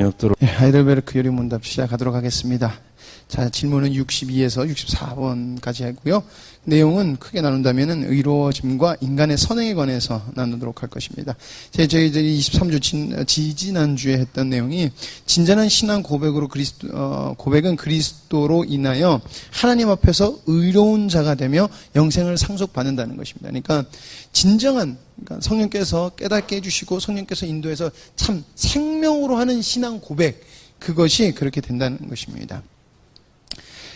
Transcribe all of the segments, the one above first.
시간이 없도록. 하이델베르크 요리문답 시작하도록 하겠습니다. 자, 질문은 62에서 64번까지 하고요. 내용은 크게 나눈다면 의로워짐과 인간의 선행에 관해서 나누도록 할 것입니다. 저희들이 23주 지난주에 했던 내용이 진전한 신앙 고백으로 고백은 그리스도로 인하여 하나님 앞에서 의로운 자가 되며 영생을 상속받는다는 것입니다. 그러니까 진정한, 그러니까 성령께서 깨닫게 해주시고 성령께서 인도해서 참 생명으로 하는 신앙 고백, 그것이 그렇게 된다는 것입니다.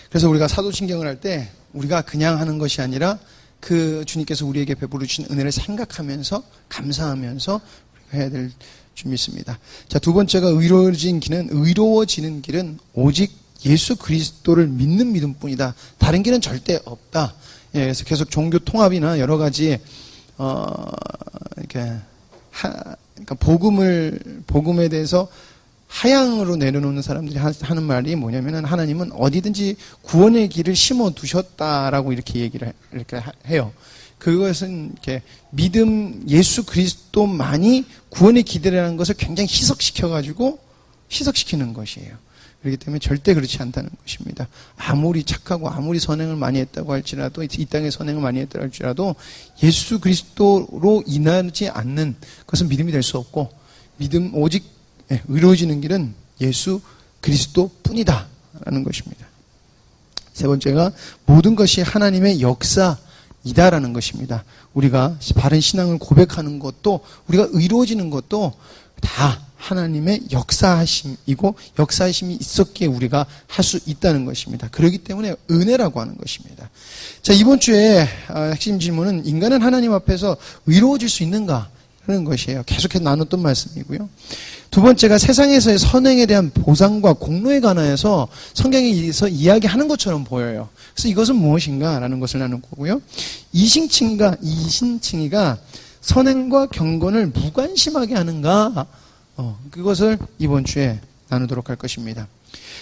그래서 우리가 사도신경을 할 때 우리가 그냥 하는 것이 아니라 그 주님께서 우리에게 베풀어 주신 은혜를 생각하면서 감사하면서 우리가 해야 될 줄 믿습니다. 자, 두 번째가 의로워지는 길은 오직 예수 그리스도를 믿는 믿음뿐이다. 다른 길은 절대 없다. 예, 그래서 계속 종교 통합이나 여러 가지 그러니까 복음에 대해서 하향으로 내려놓는 사람들이 하는 말이 뭐냐면은 하나님은 어디든지 구원의 길을 심어 두셨다라고 이렇게 얘기를 이렇게 해요. 그것은 이렇게 믿음 예수 그리스도만이 구원의 길이라는 것을 굉장히 희석시키는 것이에요. 그렇기 때문에 절대 그렇지 않다는 것입니다. 아무리 착하고 아무리 선행을 많이 했다고 할지라도 이 땅에 선행을 많이 했다고 할지라도 예수 그리스도로 인하지 않는 것은 믿음이 될 수 없고 오직 의로워지는 길은 예수 그리스도뿐이다 라는 것입니다. 세 번째가 모든 것이 하나님의 역사이다라는 것입니다. 우리가 바른 신앙을 고백하는 것도 우리가 의로워지는 것도 다 하나님의 역사하심이고 역사하심이 있었기에 우리가 할 수 있다는 것입니다. 그렇기 때문에 은혜라고 하는 것입니다. 자, 이번 주에 핵심 질문은 인간은 하나님 앞에서 의로워질 수 있는가? 하는 것이에요. 계속해서 나눴던 말씀이고요. 두 번째가 세상에서의 선행에 대한 보상과 공로에 관하여서 성경에서 이야기하는 것처럼 보여요. 그래서 이것은 무엇인가? 라는 것을 나눌 거고요. 이신칭의가 선행과 경건을 무관심하게 하는가? 그것을 이번 주에 나누도록 할 것입니다.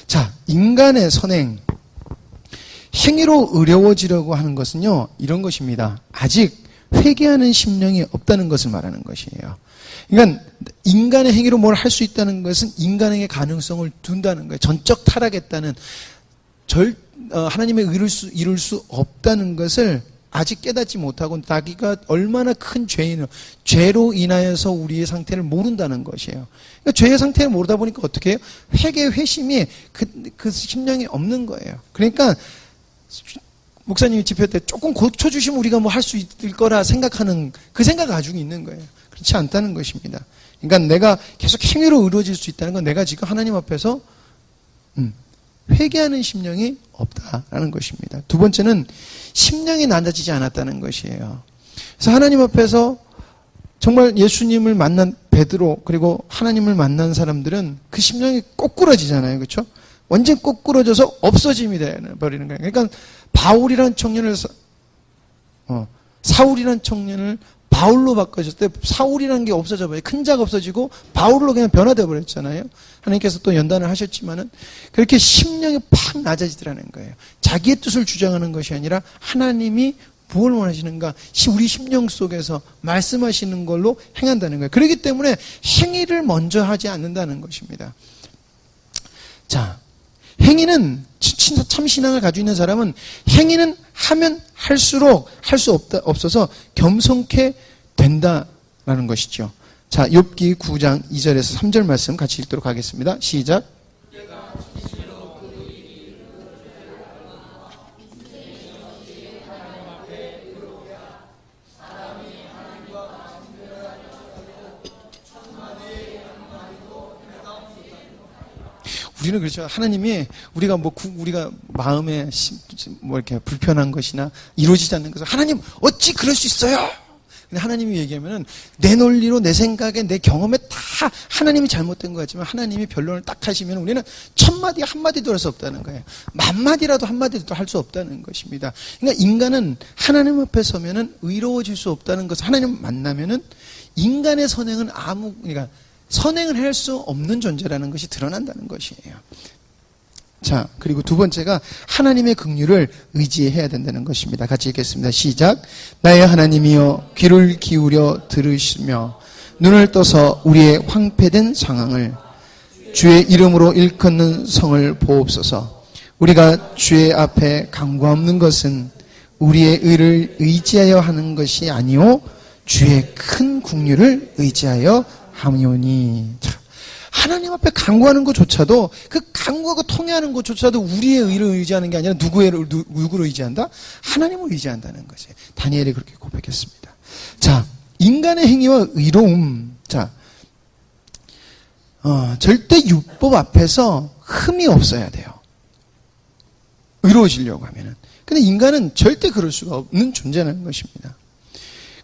자, 인간의 선행, 행위로 의로워지려고 하는 것은요, 이런 것입니다. 아직 회개하는 심령이 없다는 것을 말하는 것이에요. 그러니까 인간의 행위로 뭘 할 수 있다는 것은 인간에게 가능성을 둔다는 거예요. 전적 타락했다는 하나님의 이룰 수 없다는 것을 아직 깨닫지 못하고 자기가 얼마나 큰 죄로 인하여서 우리의 상태를 모른다는 것이에요. 그러니까 죄의 상태를 모르다 보니까 어떻게 해요? 회개, 회심이 그 심령이 없는 거예요. 그러니까 목사님이 집회 때 조금 고쳐주시면 우리가 뭐 할 수 있을 거라 생각하는 그 생각 가지고 있는 거예요. 그렇지 않다는 것입니다. 그러니까 내가 계속 행위로 의로워질 수 있다는 건 내가 지금 하나님 앞에서 회개하는 심령이 없다라는 것입니다. 두 번째는 심령이 낮아지지 않았다는 것이에요. 그래서 하나님 앞에서 정말 예수님을 만난 베드로 그리고 하나님을 만난 사람들은 그 심령이 꼬꾸라지잖아요. 그렇죠? 완전 꼬꾸러져서 없어짐이 되버리는 거예요. 그러니까 바울이라는 청년을 사울이라는 청년을 바울로 바꿔줬을 때 사울이라는 게 없어져 버려요. 큰 자가 없어지고 바울로 그냥 변화되어 버렸잖아요. 하나님께서 또 연단을 하셨지만은 그렇게 심령이 팍 낮아지더라는 거예요. 자기의 뜻을 주장하는 것이 아니라 하나님이 무엇을 원하시는가 우리 심령 속에서 말씀하시는 걸로 행한다는 거예요. 그렇기 때문에 행위를 먼저 하지 않는다는 것입니다. 자, 행위는 참 신앙을 가지고 있는 사람은 행위는 하면 할수록 할 수 없어서 겸손케 된다라는 것이죠. 자, 욥기 9장 2절에서 3절 말씀 같이 읽도록 하겠습니다. 시작. 우리는 그렇죠. 하나님이 우리가 마음에 이렇게 불편한 것이나 이루어지지 않는 것을 하나님 어찌 그럴 수 있어요? 근데 하나님이 얘기하면은 내 논리로 내 생각에 내 경험에 다 하나님이 잘못된 것 같지만 하나님이 변론을 딱 하시면 우리는 천마디 한마디도 할 수 없다는 거예요. 만마디라도 한마디도 할 수 없다는 것입니다. 그러니까 인간은 하나님 앞에 서면은 의로워질 수 없다는 것을 하나님 만나면은 인간의 선행은 그러니까 선행을 할 수 없는 존재라는 것이 드러난다는 것이에요. 자, 그리고 두 번째가 하나님의 긍휼을 의지해야 된다는 것입니다. 같이 읽겠습니다. 시작. 나의 하나님이여 귀를 기울여 들으시며 눈을 떠서 우리의 황폐된 상황을 주의 이름으로 일컫는 성을 보옵소서. 우리가 주의 앞에 간구없는 것은 우리의 의를 의지하여 하는 것이 아니오 주의 큰 국률을 의지하여 함이오니. 하나님 앞에 간구하는 것조차도, 그 간구하고 통해하는 것조차도 우리의 의를 의지하는 게 아니라 누구를 의지한다? 하나님을 의지한다는 것이. 다니엘이 그렇게 고백했습니다. 자, 인간의 행위와 의로움. 자, 절대 율법 앞에서 흠이 없어야 돼요. 의로워지려고 하면은. 근데 인간은 절대 그럴 수가 없는 존재라는 것입니다.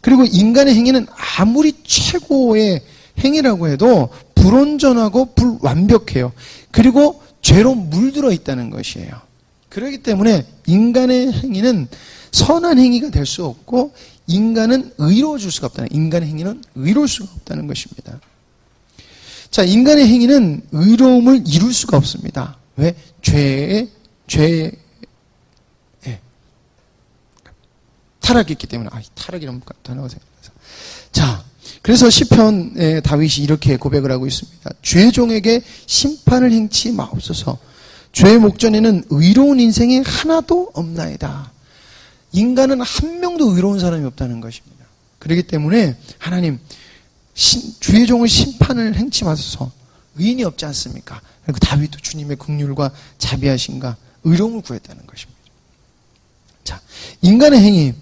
그리고 인간의 행위는 아무리 최고의 행위라고 해도 불온전하고 불완벽해요. 그리고 죄로 물들어 있다는 것이에요. 그렇기 때문에 인간의 행위는 선한 행위가 될 수 없고 인간은 의로워질 수가 없다는, 인간의 행위는 의로울 수가 없다는 것입니다. 자, 인간의 행위는 의로움을 이룰 수가 없습니다. 왜? 죄에 타락이 있기 때문에. 타락이라는 단어가 생각나서. 자, 그래서 시편의 다윗이 이렇게 고백을 하고 있습니다. 죄종에게 심판을 행치 마옵소서. 죄의 목전에는 의로운 인생이 하나도 없나이다. 인간은 한 명도 의로운 사람이 없다는 것입니다. 그렇기 때문에 하나님, 주의 종을 심판을 행치 마소서. 의인이 없지 않습니까? 그리고 다윗도 주님의 긍휼과 자비하심과 의로움을 구했다는 것입니다. 자, 인간의 행위.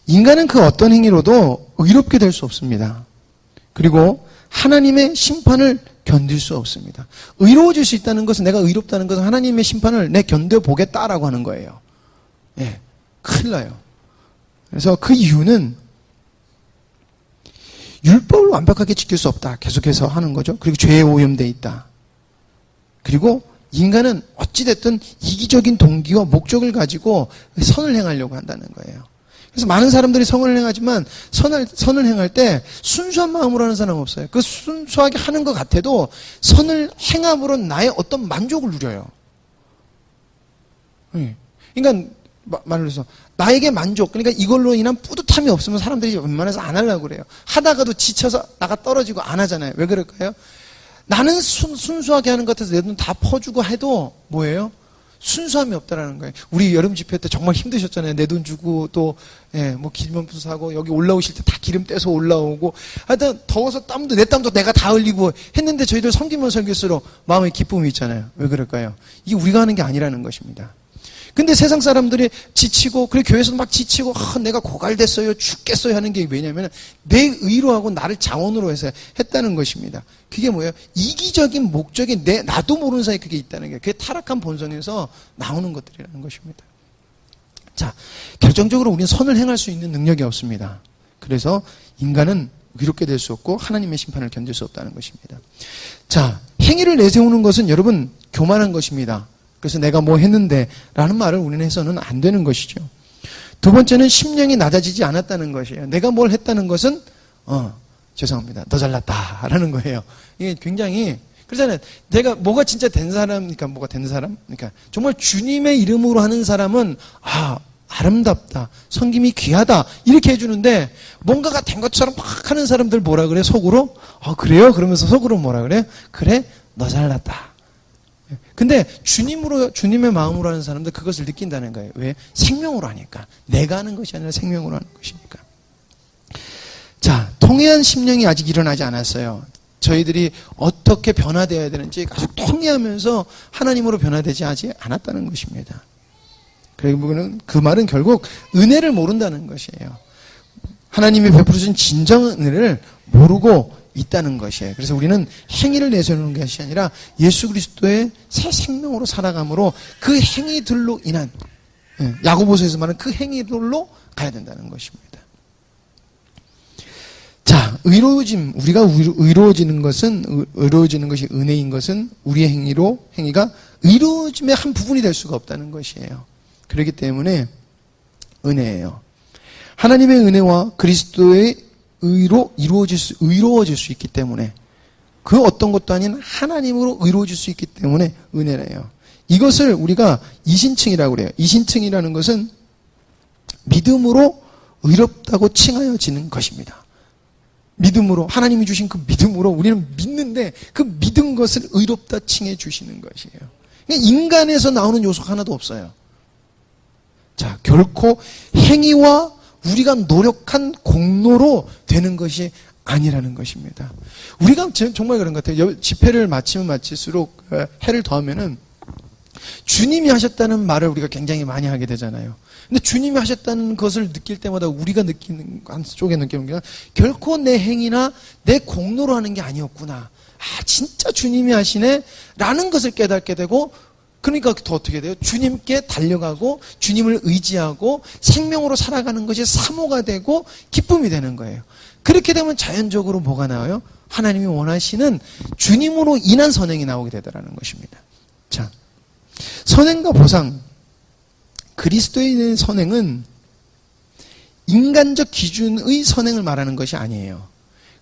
인간은 그 어떤 행위로도 의롭게 될 수 없습니다. 그리고 하나님의 심판을 견딜 수 없습니다. 의로워질 수 있다는 것은, 내가 의롭다는 것은 하나님의 심판을 내 견뎌보겠다라고 하는 거예요. 예, 큰일 나요. 그래서 그 이유는 율법을 완벽하게 지킬 수 없다. 계속해서 하는 거죠. 그리고 죄에 오염되어 있다. 그리고 인간은 어찌됐든 이기적인 동기와 목적을 가지고 선을 행하려고 한다는 거예요. 그래서 많은 사람들이 선을 행하지만 선을 행할 때 순수한 마음으로 하는 사람은 없어요. 그 순수하게 하는 것 같아도 선을 행함으로 나의 어떤 만족을 누려요. 그러니까 말을 해서 나에게 만족, 그러니까 이걸로 인한 뿌듯함이 없으면 사람들이 웬만해서 안 하려고 그래요. 하다가도 지쳐서 나가 떨어지고 안 하잖아요. 왜 그럴까요? 나는 순수하게 하는 것 같아서 내 돈 다 퍼주고 해도 뭐예요? 순수함이 없다라는 거예요. 우리 여름 집회 때 정말 힘드셨잖아요. 내 돈 주고 또 뭐 기름도 사고 여기 올라오실 때 다 기름 떼서 올라오고 하여튼 더워서 내 땀도 내가 다 흘리고 했는데 저희들 섬기면 섬길수록 마음에 기쁨이 있잖아요. 왜 그럴까요? 이게 우리가 하는 게 아니라는 것입니다. 근데 세상 사람들이 지치고, 그리고 교회에서도 막 지치고, 내가 고갈됐어요, 죽겠어요 하는 게 왜냐면 내 의로 하고 나를 자원으로 해서 했다는 것입니다. 그게 뭐예요? 이기적인 목적이 나도 모르는 사이에 그게 있다는 거예요. 그게 타락한 본성에서 나오는 것들이라는 것입니다. 자, 결정적으로 우리는 선을 행할 수 있는 능력이 없습니다. 그래서 인간은 의롭게 될 수 없고 하나님의 심판을 견딜 수 없다는 것입니다. 자, 행위를 내세우는 것은 여러분 교만한 것입니다. 그래서 내가 뭐 했는데 라는 말을 우리는 해서는 안 되는 것이죠. 두 번째는 심령이 낮아지지 않았다는 것이에요. 내가 뭘 했다는 것은 죄송합니다. 너 잘났다 라는 거예요. 이게 굉장히 그렇잖아요. 내가 뭐가 진짜 된 사람이니까 뭐가 된 사람? 그러니까 정말 주님의 이름으로 하는 사람은 아름답다. 섬김이 귀하다. 이렇게 해주는데 뭔가가 된 것처럼 막 하는 사람들 뭐라 그래? 속으로? 그래요? 그러면서 속으로 뭐라 그래? 그래? 너 잘났다. 근데 주님의 마음으로 하는 사람들 그것을 느낀다는 거예요. 왜? 생명으로 하니까. 내가 하는 것이 아니라 생명으로 하는 것이니까. 자, 통회한 심령이 아직 일어나지 않았어요. 저희들이 어떻게 변화되어야 되는지 아주 통회하면서 하나님으로 변화되지 않았다는 것입니다. 그리고 그 말은 결국 은혜를 모른다는 것이에요. 하나님이 베풀어준 진정한 은혜를 모르고 있다는 것이에요. 그래서 우리는 행위를 내세우는 것이 아니라 예수 그리스도의 새 생명으로 살아감으로 그 행위들로 인한, 야고보서에서 말하는 그 행위들로 가야 된다는 것입니다. 자, 우리가 의로워지는 것이 은혜인 것은 우리의 행위가 의로워짐의 한 부분이 될 수가 없다는 것이에요. 그렇기 때문에 은혜예요. 하나님의 은혜와 그리스도의 의로 의로워질 수 있기 때문에 그 어떤 것도 아닌 하나님으로 의로워질 수 있기 때문에 은혜래요. 이것을 우리가 이신층이라고 그래요. 이신층이라는 것은 믿음으로 의롭다고 칭하여지는 것입니다. 믿음으로, 하나님이 주신 그 믿음으로 우리는 믿는데 그 믿은 것을 의롭다 칭해 주시는 것이에요. 그러니까 인간에서 나오는 요소 하나도 없어요. 자, 결코 행위와 우리가 노력한 공로로 되는 것이 아니라는 것입니다. 우리가 정말 그런 것 같아요. 집회를 마치면 마칠수록 해를 더하면은 주님이 하셨다는 말을 우리가 굉장히 많이 하게 되잖아요. 근데 주님이 하셨다는 것을 느낄 때마다 우리가 느끼는, 한쪽에 느끼는 게 결코 내 행위나 내 공로로 하는 게 아니었구나. 아, 진짜 주님이 하시네? 라는 것을 깨닫게 되고, 그러니까 더 어떻게 돼요? 주님께 달려가고, 주님을 의지하고, 생명으로 살아가는 것이 사모가 되고, 기쁨이 되는 거예요. 그렇게 되면 자연적으로 뭐가 나와요? 하나님이 원하시는 주님으로 인한 선행이 나오게 되더라는 것입니다. 자, 선행과 보상, 그리스도인의 선행은 인간적 기준의 선행을 말하는 것이 아니에요.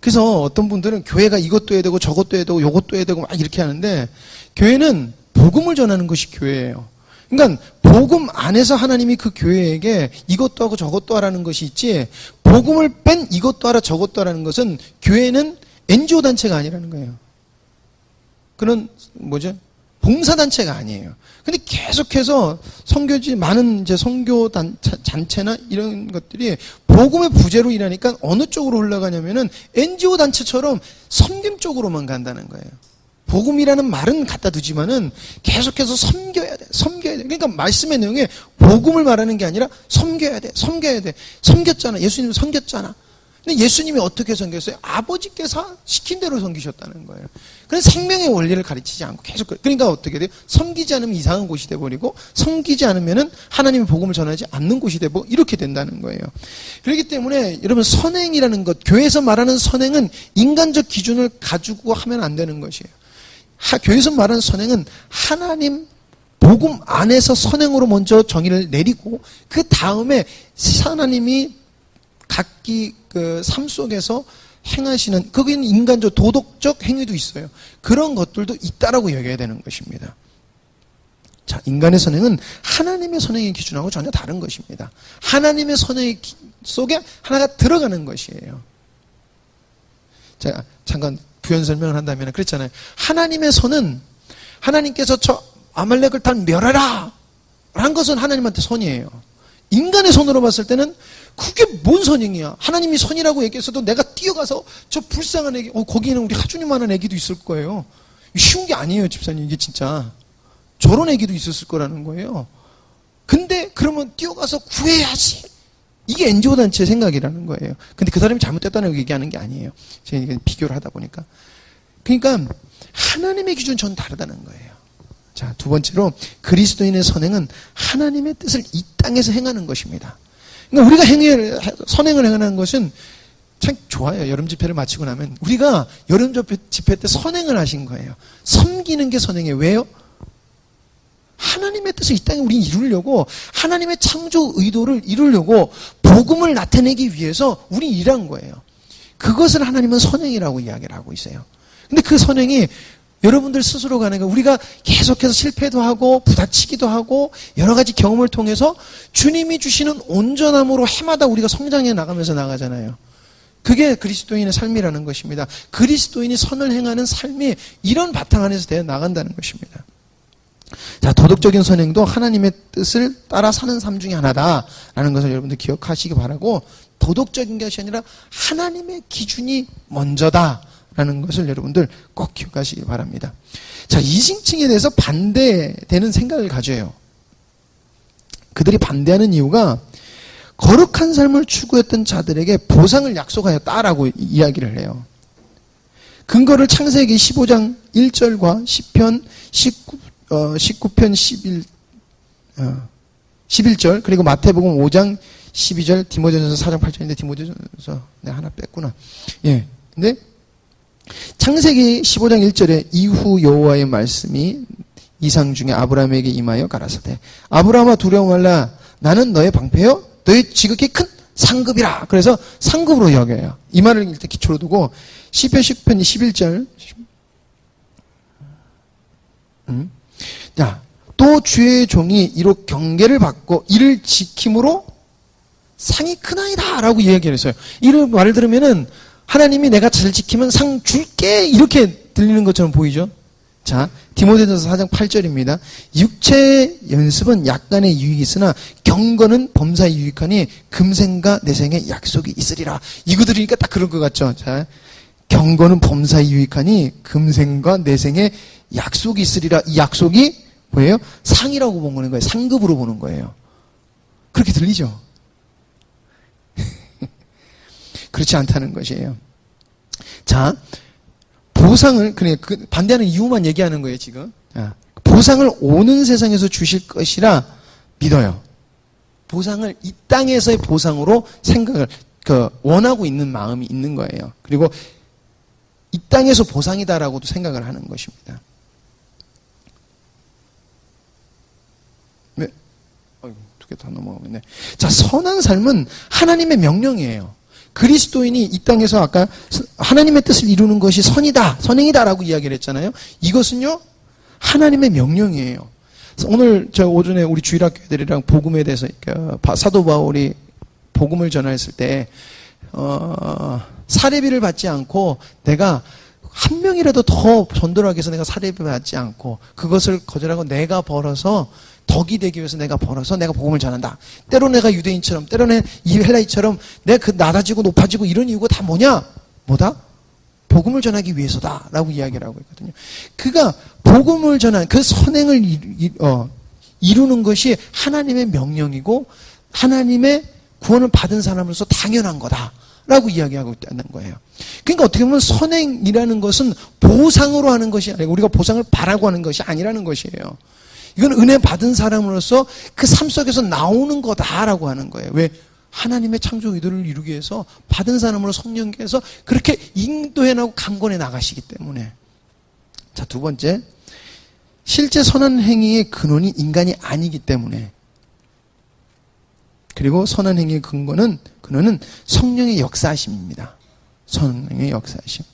그래서 어떤 분들은 교회가 이것도 해야 되고 저것도 해야 되고 요것도 해야 되고 막 이렇게 하는데, 교회는 복음을 전하는 것이 교회예요. 그러니까 복음 안에서 하나님이 그 교회에게 이것도 하고 저것도 하라는 것이 있지, 복음을 뺀 이것도 하라 저것도 하라는 것은, 교회는 NGO 단체가 아니라는 거예요. 그런 봉사단체가 아니에요. 근데 계속해서 선교지, 많은 이제 선교 단체나 이런 것들이 복음의 부재로 일하니까 어느 쪽으로 흘러가냐면은 NGO 단체처럼 섬김 쪽으로만 간다는 거예요. 복음이라는 말은 갖다 두지만은 계속해서 섬겨야 돼. 그러니까 말씀의 내용에 복음을 말하는 게 아니라 섬겨야 돼. 섬겼잖아. 예수님 섬겼잖아. 근데 예수님이 어떻게 섬겼어요? 아버지께서 시킨 대로 섬기셨다는 거예요. 그래서 생명의 원리를 가르치지 않고 계속, 그러니까 어떻게 돼요? 섬기지 않으면 이상한 곳이 돼버리고, 섬기지 않으면은 하나님의 복음을 전하지 않는 곳이 되고, 이렇게 된다는 거예요. 그렇기 때문에 여러분, 선행이라는 것, 교회에서 말하는 선행은 인간적 기준을 가지고 하면 안 되는 것이에요. 교회에서 말하는 선행은 하나님 복음 안에서 선행으로 먼저 정의를 내리고, 그 다음에 하나님이 각기 그 삶 속에서 행하시는, 거기는 인간적 도덕적 행위도 있어요. 그런 것들도 있다라고 여겨야 되는 것입니다. 자, 인간의 선행은 하나님의 선행의 기준하고 전혀 다른 것입니다. 하나님의 선행 속에 하나가 들어가는 것이에요. 제가 잠깐 부연 설명을 한다면 그랬잖아요. 하나님의 선은, 하나님께서 저 아말렉을 다 멸하라 란 것은 하나님한테 선이에요. 인간의 선으로 봤을 때는 그게 뭔 선행이야. 하나님이 선이라고 얘기했어도 내가 뛰어가서 저 불쌍한 애기, 거기에는 우리 하주님만한 애기도 있을 거예요. 쉬운 게 아니에요, 집사님. 이게 진짜 저런 애기도 있었을 거라는 거예요. 근데 그러면 뛰어가서 구해야지. 이게 NGO 단체의 생각이라는 거예요. 근데 그 사람이 잘못됐다는 얘기하는 게 아니에요. 제가 비교를 하다 보니까. 그러니까 하나님의 기준은 전 다르다는 거예요. 자, 두 번째로 그리스도인의 선행은 하나님의 뜻을 이 땅에서 행하는 것입니다. 그러니까 우리가 선행을 행하는 것은 참 좋아요. 여름 집회를 마치고 나면 우리가 여름 집회 때 선행을 하신 거예요. 섬기는 게 선행이에요. 왜요? 하나님의 뜻을 이 땅에 우리 이루려고, 하나님의 창조 의도를 이루려고, 복음을 나타내기 위해서 우리 일한 거예요. 그것을 하나님은 선행이라고 이야기를 하고 있어요. 근데 그 선행이 여러분들 스스로 가는 거예요. 우리가 계속해서 실패도 하고 부딪히기도 하고 여러 가지 경험을 통해서 주님이 주시는 온전함으로 해마다 우리가 성장해 나가면서 나가잖아요. 그게 그리스도인의 삶이라는 것입니다. 그리스도인이 선을 행하는 삶이 이런 바탕 안에서 되어 나간다는 것입니다. 자, 도덕적인 선행도 하나님의 뜻을 따라 사는 삶 중에 하나다라는 것을 여러분들 기억하시기 바라고, 도덕적인 것이 아니라 하나님의 기준이 먼저다라는 것을 여러분들 꼭 기억하시기 바랍니다. 자, 이신층에 대해서 반대되는 생각을 가져요. 그들이 반대하는 이유가 거룩한 삶을 추구했던 자들에게 보상을 약속하였다라고 이야기를 해요. 근거를 창세기 15장 1절과 시편 19편 11절, 그리고 마태복음 5장 12절, 디모데전서 4장 8절인데 디모데전서 하나 뺐구나. 예. 근데 창세기 15장 1절에 이후 여호와의 말씀이 이상 중에 아브라함에게 임하여 가라사대, 아브라함아 두려워 말라, 나는 너의 방패요 너의 지극히 큰 상급이라. 그래서 상급으로 여겨요. 이 말을 일단 기초로 두고 시편 10편 11절. 자, 또 주의 종이 이로 경계를 받고 이를 지킴으로 상이 크나이다 라고 이야기를 했어요. 이런 말을 들으면은 하나님이 내가 잘 지키면 상 줄게 이렇게 들리는 것처럼 보이죠. 자, 디모데전서 4장 8절입니다. 육체의 연습은 약간의 유익이 있으나 경건은 범사에 유익하니 금생과 내생에 약속이 있으리라. 이거 들으니까 딱 그럴 것 같죠. 자, 경건은 범사에 유익하니 금생과 내생에 약속이 있으리라. 이 약속이 뭐예요? 상이라고 보는 거예요. 상급으로 보는 거예요. 그렇게 들리죠? 그렇지 않다는 것이에요. 자, 보상을, 반대하는 이유만 얘기하는 거예요, 지금. 보상을 오는 세상에서 주실 것이라 믿어요. 보상을 이 땅에서의 보상으로 생각을, 원하고 있는 마음이 있는 거예요. 그리고 이 땅에서 보상이다라고도 생각을 하는 것입니다. 네. 두 개 더 넘어가겠네. 자, 선한 삶은 하나님의 명령이에요. 그리스도인이 이 땅에서 아까 하나님의 뜻을 이루는 것이 선이다, 선행이다라고 이야기를 했잖아요. 이것은요, 하나님의 명령이에요. 오늘 저 오전에 우리 주일학교 애들이랑 복음에 대해서 사도 바울이 복음을 전했을 때 사례비를 받지 않고 내가 한 명이라도 더 전도하기 위해서 내가 사례비 받지 않고 그것을 거절하고 내가 벌어서 덕이 되기 위해서 내가 벌어서 내가 복음을 전한다. 때로 내가 유대인처럼, 때로는 이 헬라인처럼 내가 낮아지고 높아지고 이런 이유가 다 뭐냐? 뭐다? 복음을 전하기 위해서다. 라고 이야기를 하고 있거든요. 그가 복음을 전한 그 선행을 이루는 것이 하나님의 명령이고 하나님의 구원을 받은 사람으로서 당연한 거다. 라고 이야기하고 있다는 거예요. 그러니까 어떻게 보면 선행이라는 것은 보상으로 하는 것이 아니고 우리가 보상을 바라고 하는 것이 아니라는 것이에요. 이건 은혜 받은 사람으로서 그 삶 속에서 나오는 거다라고 하는 거예요. 왜? 하나님의 창조 의도를 이루기 위해서 받은 사람으로 성령께서 그렇게 인도해 나고 강권해 나가시기 때문에. 자, 두 번째. 실제 선한 행위의 근원이 인간이 아니기 때문에. 그리고 선한 행위의 근원은 성령의 역사하심입니다. 성령의 역사하심.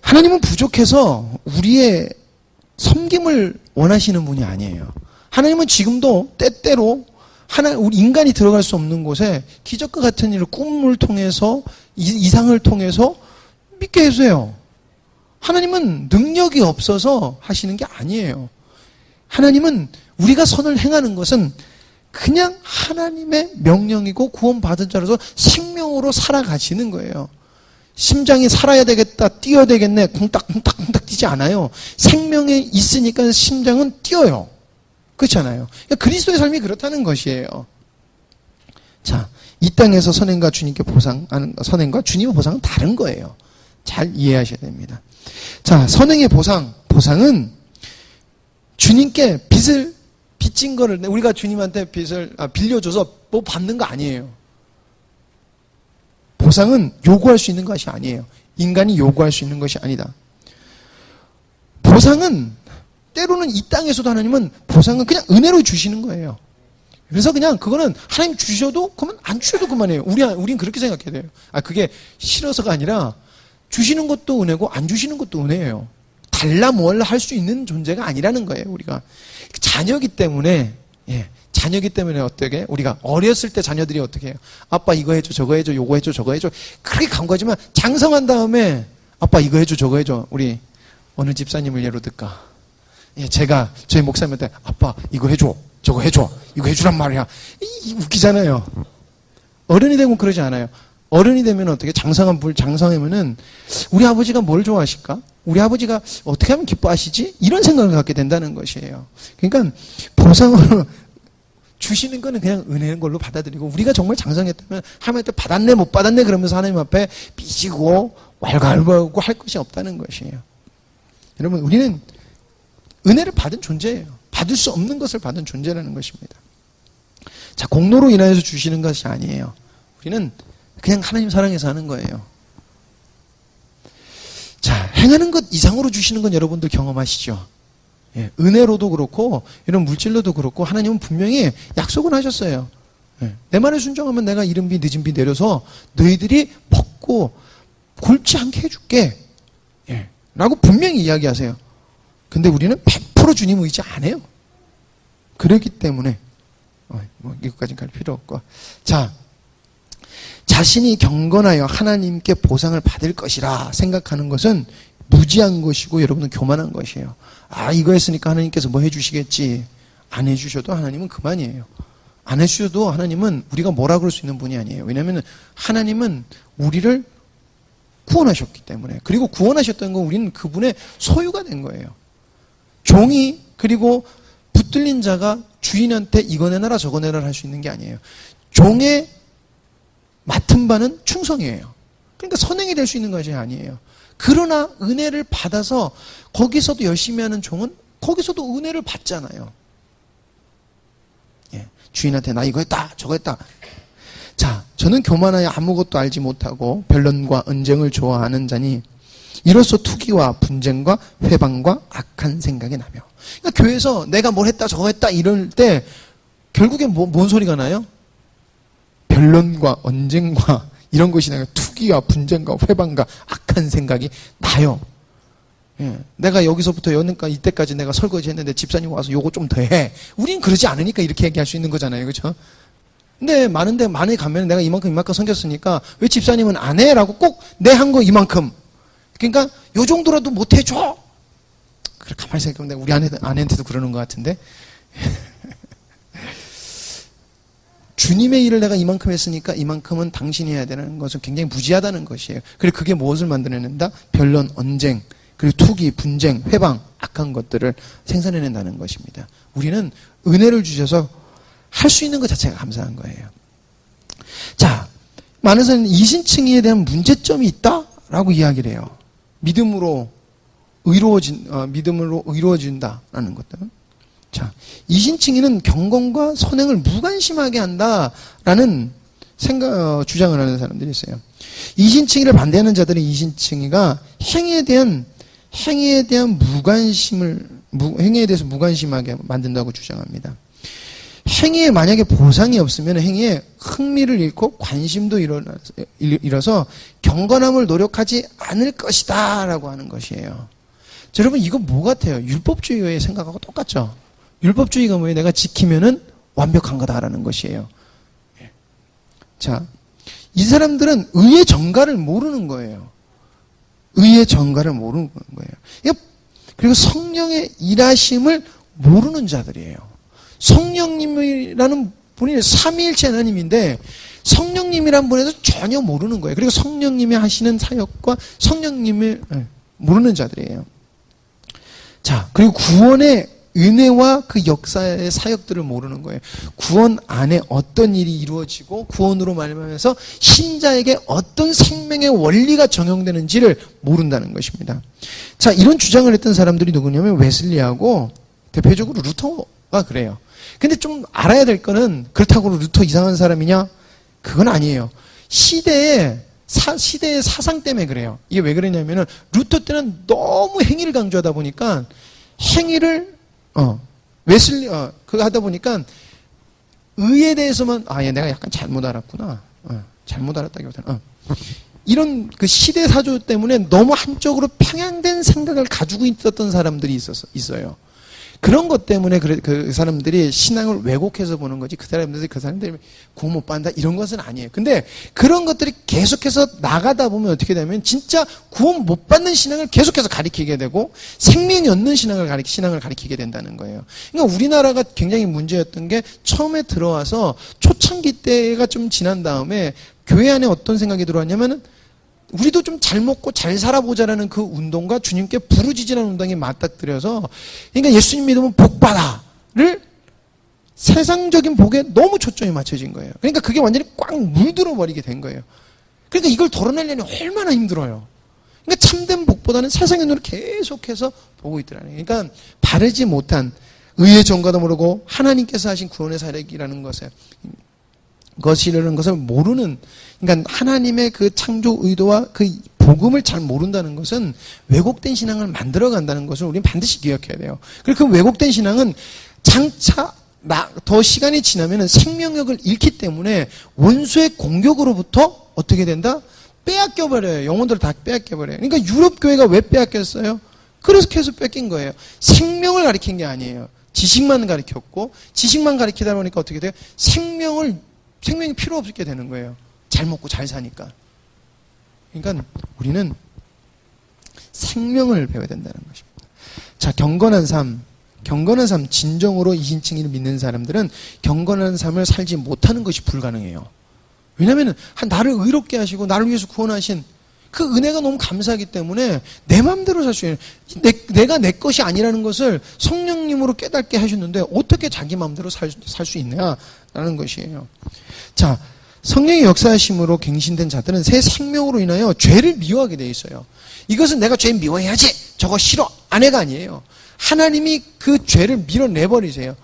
하나님은 부족해서 우리의 섬김을 원하시는 분이 아니에요. 하나님은 지금도 때때로 우리 인간이 들어갈 수 없는 곳에 기적과 같은 일을 꿈을 통해서 이상을 통해서 믿게 해주세요. 하나님은 능력이 없어서 하시는 게 아니에요. 하나님은 우리가 선을 행하는 것은 그냥 하나님의 명령이고 구원받은 자로서 생명으로 살아가시는 거예요. 심장이 살아야 되겠다, 뛰어야 되겠네, 쿵딱쿵딱쿵딱 뛰지 않아요. 생명에 있으니까 심장은 뛰어요. 그렇잖아요. 그러니까 그리스도의 삶이 그렇다는 것이에요. 자, 이 땅에서 선행과 주님께 보상하는, 선행과 주님의 보상은 다른 거예요. 잘 이해하셔야 됩니다. 자, 선행의 보상은 주님께 빚진 거를, 우리가 주님한테 빚을 빌려줘서 뭐 받는 거 아니에요. 보상은 요구할 수 있는 것이 아니에요. 인간이 요구할 수 있는 것이 아니다. 보상은 때로는 이 땅에서도 하나님은 보상은 그냥 은혜로 주시는 거예요. 그래서 그냥 그거는 하나님 주셔도 그러면 안 주셔도 그만해요. 우린 그렇게 생각해야 돼요. 그게 싫어서가 아니라 주시는 것도 은혜고 안 주시는 것도 은혜예요. 달라 뭘 할 수 있는 존재가 아니라는 거예요. 우리가 자녀기 때문에 자녀기 때문에 어떻게 우리가 어렸을 때 자녀들이 어떻게 해요? 아빠 이거 해줘, 저거 해줘, 요거 해줘, 저거 해줘. 그렇게 간과하지만 장성한 다음에 아빠 이거 해줘, 저거 해줘. 우리 어느 집사님을 예로 들까? 제가 저희 목사님한테 아빠 이거 해줘, 저거 해줘, 이거 해주란 말이야. 웃기잖아요. 어른이 되면 그러지 않아요. 어른이 되면 어떻게 장성하면은 우리 아버지가 뭘 좋아하실까? 우리 아버지가 어떻게 하면 기뻐하시지? 이런 생각을 갖게 된다는 것이에요. 그러니까 보상으로 주시는 거는 그냥 은혜인 걸로 받아들이고 우리가 정말 장성했다면 하나님한테 받았네 못 받았네 그러면서 하나님 앞에 삐지고 왈가왈부하고 할 것이 없다는 것이에요. 여러분 우리는 은혜를 받은 존재예요. 받을 수 없는 것을 받은 존재라는 것입니다. 자, 공로로 인하여서 주시는 것이 아니에요. 우리는 그냥 하나님 사랑해서 하는 거예요. 자, 행하는 것 이상으로 주시는 건 여러분들 경험하시죠? 은혜로도 그렇고 이런 물질로도 그렇고 하나님은 분명히 약속은 하셨어요. 내 말에 순종하면 내가 이른 비 늦은 비 내려서 너희들이 먹고 굶지 않게 해줄게 라고 분명히 이야기하세요. 근데 우리는 100% 주님 의지 안 해요. 그렇기 때문에 이거까지는 갈 필요 없고. 자, 자신이 경건하여 하나님께 보상을 받을 것이라 생각하는 것은 무지한 것이고 여러분은 교만한 것이에요. 아, 이거 했으니까 하나님께서 뭐 해주시겠지. 안 해주셔도 하나님은 그만이에요. 안 해주셔도 하나님은 우리가 뭐라 그럴 수 있는 분이 아니에요. 왜냐하면 하나님은 우리를 구원하셨기 때문에, 그리고 구원하셨던 건 우리는 그분의 소유가 된 거예요. 종이 그리고 붙들린 자가 주인한테 이거 내놔라 저거 내놔라 할 수 있는 게 아니에요. 종의 맡은 바는 충성이에요. 그러니까 선행이 될 수 있는 것이 아니에요. 그러나 은혜를 받아서 거기서도 열심히 하는 종은 거기서도 은혜를 받잖아요. 예, 주인한테 나 이거 했다 저거 했다. 자, 저는 교만하여 아무것도 알지 못하고 변론과 언쟁을 좋아하는 자니 이로써 투기와 분쟁과 회방과 악한 생각이 나며. 그러니까 교회에서 내가 뭘 했다 저거 했다 이럴 때 결국엔 뭔 소리가 나요? 변론과 언쟁과 이런 것이 나요. 투기와 분쟁과 회방과 악한 생각이 나요. 예, 내가 여기서부터 여기까지 이때까지 내가 설거지 했는데 집사님 와서 요거 좀 더 해. 우린 그러지 않으니까 이렇게 얘기할 수 있는 거잖아요. 그렇죠? 근데 많이 가면 내가 이만큼 섬겼으니까 왜 집사님은 안 해? 라고 꼭 내 한 거 이만큼. 그러니까 요 정도라도 못 해줘. 그래, 가만히 생각해보면 내가 우리 아내한테도 그러는 것 같은데. 주님의 일을 내가 이만큼 했으니까 이만큼은 당신이 해야 되는 것은 굉장히 무지하다는 것이에요. 그리고 그게 무엇을 만들어낸다? 변론, 언쟁, 그리고 투기, 분쟁, 회방, 악한 것들을 생산해낸다는 것입니다. 우리는 은혜를 주셔서 할 수 있는 것 자체가 감사한 거예요. 자, 많은 사람은 이신칭의에 대한 문제점이 있다라고 이야기를 해요. 믿음으로 의로워진다라는 것들. 자, 이신칭의는 경건과 선행을 무관심하게 한다라는 주장을 하는 사람들이 있어요. 이신칭의를 반대하는 자들은 이신칭의가 행위에 대해서 무관심하게 만든다고 주장합니다. 행위에 만약에 보상이 없으면 행위에 흥미를 잃고 관심도 잃어서 경건함을 노력하지 않을 것이다 라고 하는 것이에요. 자, 여러분 이거 뭐 같아요? 율법주의의 생각하고 똑같죠? 율법주의가 뭐예요? 내가 지키면은 완벽한 거다라는 것이에요. 자, 이 사람들은 의의 정가를 모르는 거예요. 의의 정가를 모르는 거예요. 그리고 성령의 일하심을 모르는 자들이에요. 성령님이라는 분이 삼위일체 하나님인데 성령님이라는 분에서 전혀 모르는 거예요. 그리고 성령님이 하시는 사역과 성령님을 모르는 자들이에요. 자, 그리고 구원의 은혜와 그 역사의 사역들을 모르는 거예요. 구원 안에 어떤 일이 이루어지고 구원으로 말미암아서 신자에게 어떤 생명의 원리가 적용되는지를 모른다는 것입니다. 자, 이런 주장을 했던 사람들이 누구냐면 웨슬리하고 대표적으로 루터가 그래요. 근데 좀 알아야 될 거는 그렇다고 루터 이상한 사람이냐? 그건 아니에요. 시대의 사상 때문에 그래요. 이게 왜 그러냐면은 루터 때는 너무 행위를 강조하다 보니까 행위를 그거 하다 보니까 의에 대해서만 얘 내가 약간 잘못 알았구나. 잘못 알았다기보다는 이런 그 시대 사조 때문에 너무 한쪽으로 편향된 생각을 가지고 있었던 사람들이 있어요. 그런 것 때문에 그 사람들이 신앙을 왜곡해서 보는 거지 그 사람들이 구원 못 받는다 이런 것은 아니에요. 근데 그런 것들이 계속해서 나가다 보면 어떻게 되면 진짜 구원 못 받는 신앙을 계속해서 가리키게 되고 생명이 없는 신앙을 가리키게 된다는 거예요. 그러니까 우리나라가 굉장히 문제였던 게 처음에 들어와서 초창기 때가 좀 지난 다음에 교회 안에 어떤 생각이 들어왔냐면은 우리도 좀 잘 먹고 잘 살아보자라는 그 운동과 주님께 부르짖으라는 운동이 맞닥뜨려서 그러니까 예수님 믿으면 복받아를 세상적인 복에 너무 초점이 맞춰진 거예요. 그러니까 그게 완전히 꽉 물들어 버리게 된 거예요. 그러니까 이걸 덜어내려니 얼마나 힘들어요. 그러니까 참된 복보다는 세상의 눈을 계속해서 보고 있더라고요. 그러니까 바르지 못한 의의 정가도 모르고 하나님께서 하신 구원의 사역이라는 것이라는 것을 모르는, 그러니까 하나님의 그 창조 의도와 그 복음을 잘 모른다는 것은 왜곡된 신앙을 만들어 간다는 것을 우리는 반드시 기억해야 돼요. 그리고 그 왜곡된 신앙은 장차 더 시간이 지나면 생명력을 잃기 때문에 원수의 공격으로부터 어떻게 된다? 빼앗겨버려요. 영혼들을 다 빼앗겨버려요. 그러니까 유럽 교회가 왜 빼앗겼어요? 그래서 계속 뺏긴 거예요. 생명을 가리킨 게 아니에요. 지식만 가리켰고, 지식만 가리키다 보니까 어떻게 돼요? 생명이 필요 없게 되는 거예요. 잘 먹고 잘 사니까. 그러니까 우리는 생명을 배워야 된다는 것입니다. 자, 경건한 삶, 진정으로 이신칭의를 믿는 사람들은 경건한 삶을 살지 못하는 것이 불가능해요. 왜냐하면 나를 의롭게 하시고 나를 위해서 구원하신 그 은혜가 너무 감사하기 때문에 내 마음대로 살 수 있는, 내가 내 것이 아니라는 것을 성령님으로 깨닫게 하셨는데 어떻게 자기 마음대로 살 수 있느냐라는 것이에요. 자, 성령의 역사하심으로 갱신된 자들은 새 생명으로 인하여 죄를 미워하게 되어 있어요. 이것은 내가 죄 미워해야지, 저거 싫어, 아내가 아니에요. 하나님이 그 죄를 밀어내버리세요.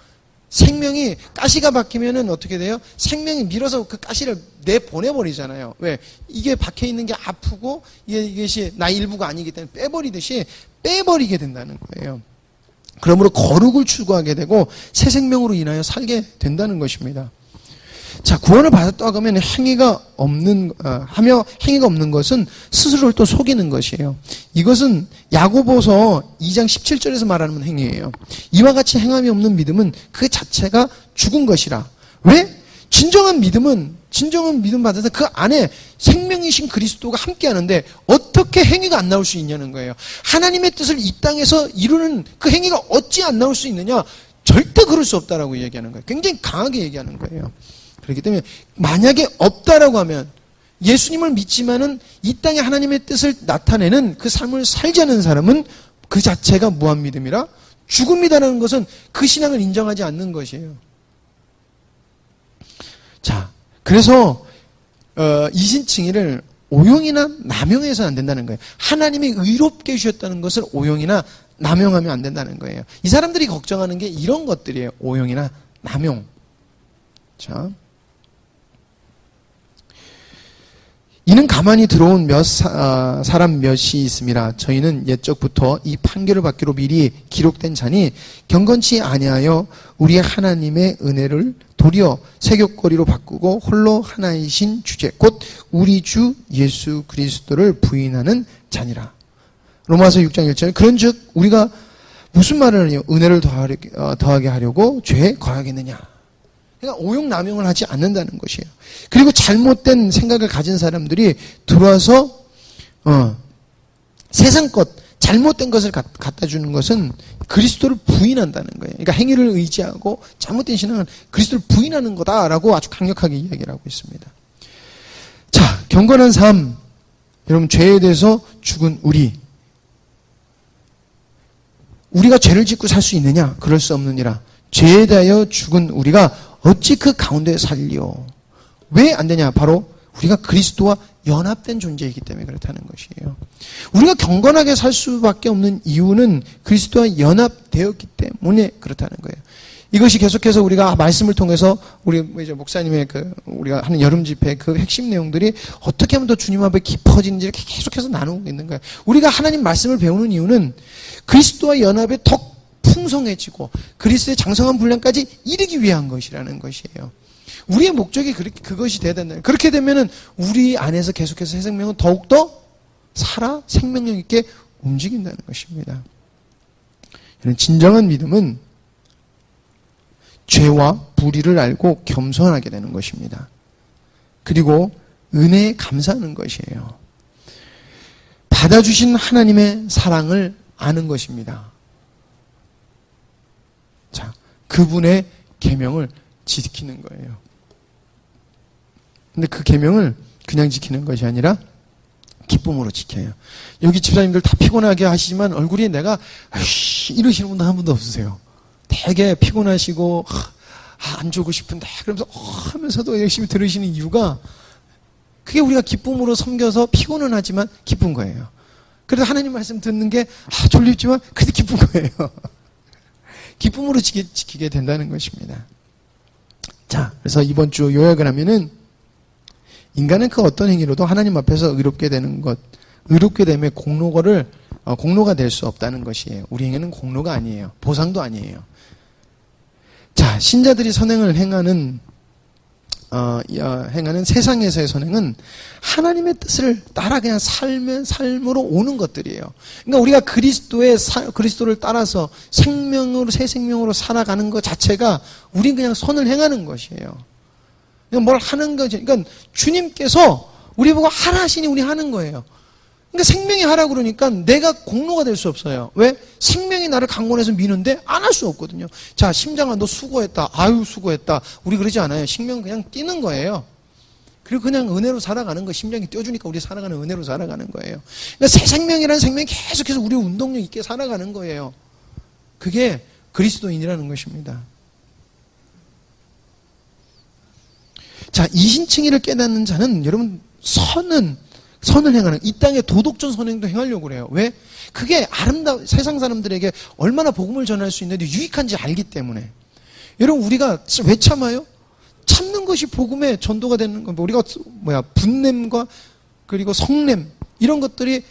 생명이, 가시가 박히면은 어떻게 돼요? 생명이 밀어서 그 가시를 내보내버리잖아요. 왜? 이게 박혀있는 게 아프고 이것이 나의 일부가 아니기 때문에 빼버리듯이 빼버리게 된다는 거예요. 그러므로 거룩을 추구하게 되고 새 생명으로 인하여 살게 된다는 것입니다. 자, 구원을 받았다고 하면 행위가 없는 것은 스스로를 또 속이는 것이에요. 이것은 야고보서 2장 17절에서 말하는 행위예요. 이와 같이 행함이 없는 믿음은 그 자체가 죽은 것이라. 왜? 진정한 믿음 받아서 그 안에 생명이신 그리스도가 함께 하는데 어떻게 행위가 안 나올 수 있냐는 거예요. 하나님의 뜻을 이 땅에서 이루는 그 행위가 어찌 안 나올 수 있느냐? 절대 그럴 수 없다라고 얘기하는 거예요. 굉장히 강하게 얘기하는 거예요. 그렇기 때문에 만약에 없다라고 하면 예수님을 믿지만은 이 땅에 하나님의 뜻을 나타내는 그 삶을 살지 않는 사람은 그 자체가 무한 믿음이라 죽음이다라는 것은 그 신앙을 인정하지 않는 것이에요. 자, 그래서 이신칭의를 오용이나 남용해서는 안 된다는 거예요. 하나님이 의롭게 해주셨다는 것을 오용이나 남용하면 안 된다는 거예요. 이 사람들이 걱정하는 게 이런 것들이에요. 오용이나 남용. 자, 이는 가만히 들어온 사람 몇이 있음이라. 저희는 옛적부터 이 판결을 받기로 미리 기록된 자니 경건치 아니하여 우리의 하나님의 은혜를 도리어 세귑거리로 바꾸고 홀로 하나이신 주제 곧 우리 주 예수 그리스도를 부인하는 자니라. 로마서 6장 1절. 그런즉 우리가 무슨 말을 하느냐? 은혜를 더하게 하려고 죄에 거하겠느냐? 그러니까 오용 남용을 하지 않는다는 것이에요. 그리고 잘못된 생각을 가진 사람들이 들어와서 세상 것, 잘못된 것을 갖다 주는 것은 그리스도를 부인한다는 거예요. 그러니까 행위를 의지하고 잘못된 신앙은 그리스도를 부인하는 거다라고 아주 강력하게 이야기를 하고 있습니다. 자, 경건한 삶. 여러분, 죄에 대해서 죽은 우리가 죄를 짓고 살 수 있느냐? 그럴 수 없느니라. 죄에 대하여 죽은 우리가 어찌 그 가운데 살리요? 왜 안 되냐? 바로 우리가 그리스도와 연합된 존재이기 때문에 그렇다는 것이에요. 우리가 경건하게 살 수밖에 없는 이유는 그리스도와 연합되었기 때문에 그렇다는 거예요. 이것이 계속해서 우리가 말씀을 통해서 우리 이제 목사님의 우리가 하는 여름 집회 그 핵심 내용들이 어떻게 하면 더 주님 앞에 깊어지는지를 계속해서 나누고 있는 거예요. 우리가 하나님 말씀을 배우는 이유는 그리스도와 연합에 더 풍성해지고 그리스도의 장성한 분량까지 이르기 위한 것이라는 것이에요. 우리의 목적이 그것이 돼야 된다. 그렇게 되면은 우리 안에서 계속해서 새 생명은 더욱더 살아 생명력 있게 움직인다는 것입니다. 진정한 믿음은 죄와 불의를 알고 겸손하게 되는 것입니다. 그리고 은혜에 감사하는 것이에요. 받아주신 하나님의 사랑을 아는 것입니다. 자, 그분의 계명을 지키는 거예요. 근데 그 계명을 그냥 지키는 것이 아니라 기쁨으로 지켜요. 여기 집사님들 다 피곤하게 하시지만 얼굴이 내가 이러시는 분도 한 분도 없으세요. 되게 피곤하시고 안 주고 싶은데 그러면서 하면서도 열심히 들으시는 이유가 그게 우리가 기쁨으로 섬겨서 피곤은 하지만 기쁜 거예요. 그래서 하나님 말씀 듣는 게 졸립지만 그래도 기쁜 거예요. 기쁨으로 지키게 된다는 것입니다. 자, 그래서 이번 주 요약을 하면은 인간은 그 어떤 행위로도 하나님 앞에서 의롭게 되는 것, 의롭게 되면 공로가 될 수 없다는 것이에요. 우리 행위는 공로가 아니에요. 보상도 아니에요. 자, 신자들이 선행을 행하는 세상에서의 선행은 하나님의 뜻을 따라 그냥 삶으로 오는 것들이에요. 그러니까 우리가 그리스도를 따라서 새 생명으로 살아가는 것 자체가 우린 그냥 선을 행하는 것이에요. 그냥 뭘 하는 거지. 그러니까 주님께서 우리 보고 하라 하시니 우리 하는 거예요. 그러니까 생명이 하라 그러니까 내가 공로가 될 수 없어요. 왜? 생명이 나를 강권해서 미는데 안 할 수 없거든요. 자, 심장아 너 수고했다. 아유 수고했다. 우리 그러지 않아요. 생명은 그냥 뛰는 거예요. 그리고 그냥 은혜로 살아가는 거. 심장이 뛰어주니까 우리 살아가는 은혜로 살아가는 거예요. 그러니까 새 생명이라는 생명이 계속해서 우리 운동력 있게 살아가는 거예요. 그게 그리스도인이라는 것입니다. 자, 이신칭의를 깨닫는 자는 여러분 선을 행하는, 이 땅에 도덕적 선행도 행하려고 그래요. 왜? 그게 세상 사람들에게 얼마나 복음을 전할 수 있는데 유익한지 알기 때문에. 여러분, 우리가 왜 참아요? 참는 것이 복음의 전도가 되는 거. 우리가 분냄과 그리고 성냄, 이런 것들이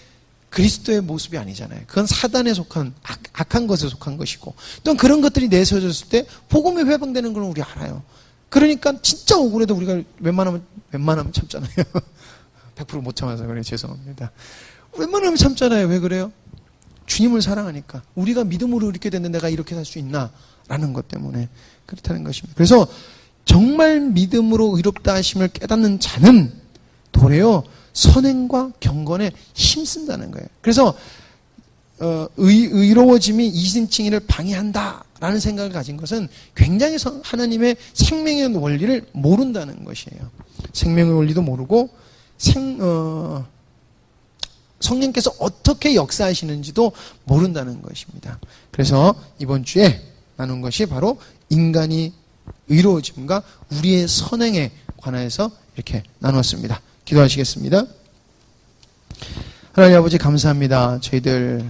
그리스도의 모습이 아니잖아요. 그건 사단에 속한, 악한 것에 속한 것이고, 또 그런 것들이 내세워졌을 때 복음이 회방되는 걸 우리 알아요. 그러니까 진짜 억울해도 우리가 웬만하면 참잖아요. 100% 못 참아서 그래요. 죄송합니다. 웬만하면 참잖아요. 왜 그래요? 주님을 사랑하니까. 우리가 믿음으로 이렇게 됐는데 내가 이렇게 살 수 있나? 라는 것 때문에 그렇다는 것입니다. 그래서 정말 믿음으로 의롭다 하심을 깨닫는 자는 도리어 선행과 경건에 힘쓴다는 거예요. 그래서 의로워짐이 이신칭의를 방해한다라는 생각을 가진 것은 굉장히 하나님의 생명의 원리를 모른다는 것이에요. 생명의 원리도 모르고 성령께서 어떻게 역사하시는지도 모른다는 것입니다. 그래서 이번 주에 나눈 것이 바로 인간이 의로워짐과 우리의 선행에 관하여서 이렇게 나눴습니다. 기도하시겠습니다. 하나님 아버지 감사합니다. 저희들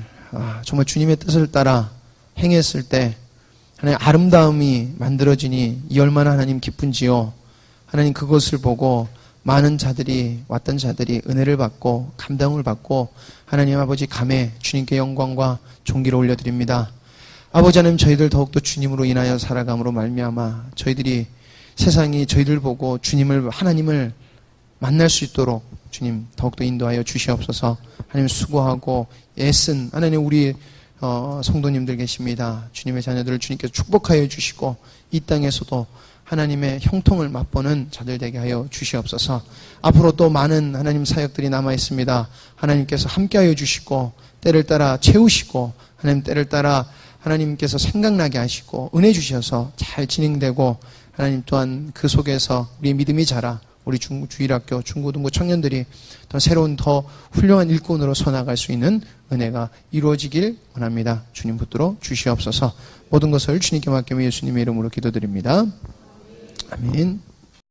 정말 주님의 뜻을 따라 행했을 때 하나님 아름다움이 만들어지니 이 얼마나 하나님 기쁜지요. 하나님 그것을 보고 많은 자들이 왔던 자들이 은혜를 받고 감당을 받고 하나님 아버지 감에 주님께 영광과 존귀를 올려드립니다. 아버지 하나님 저희들 더욱더 주님으로 인하여 살아감으로 말미암아 저희들이 세상이 저희들 보고 하나님을 만날 수 있도록 주님 더욱더 인도하여 주시옵소서. 하나님 수고하고 애쓴 하나님 우리 성도님들 계십니다. 주님의 자녀들을 주님께서 축복하여 주시고 이 땅에서도 하나님의 형통을 맛보는 자들 되게 하여 주시옵소서. 앞으로 또 많은 하나님 사역들이 남아 있습니다. 하나님께서 함께하여 주시고 때를 따라 채우시고 하나님 때를 따라 하나님께서 생각나게 하시고 은혜 주셔서 잘 진행되고 하나님 또한 그 속에서 우리 믿음이 자라 우리 주일학교 중고등부 청년들이 더 새로운 더 훌륭한 일꾼으로 서나갈 수 있는 은혜가 이루어지길 원합니다. 주님 붙들어 주시옵소서. 모든 것을 주님께 맡기며 예수님의 이름으로 기도드립니다. 아멘.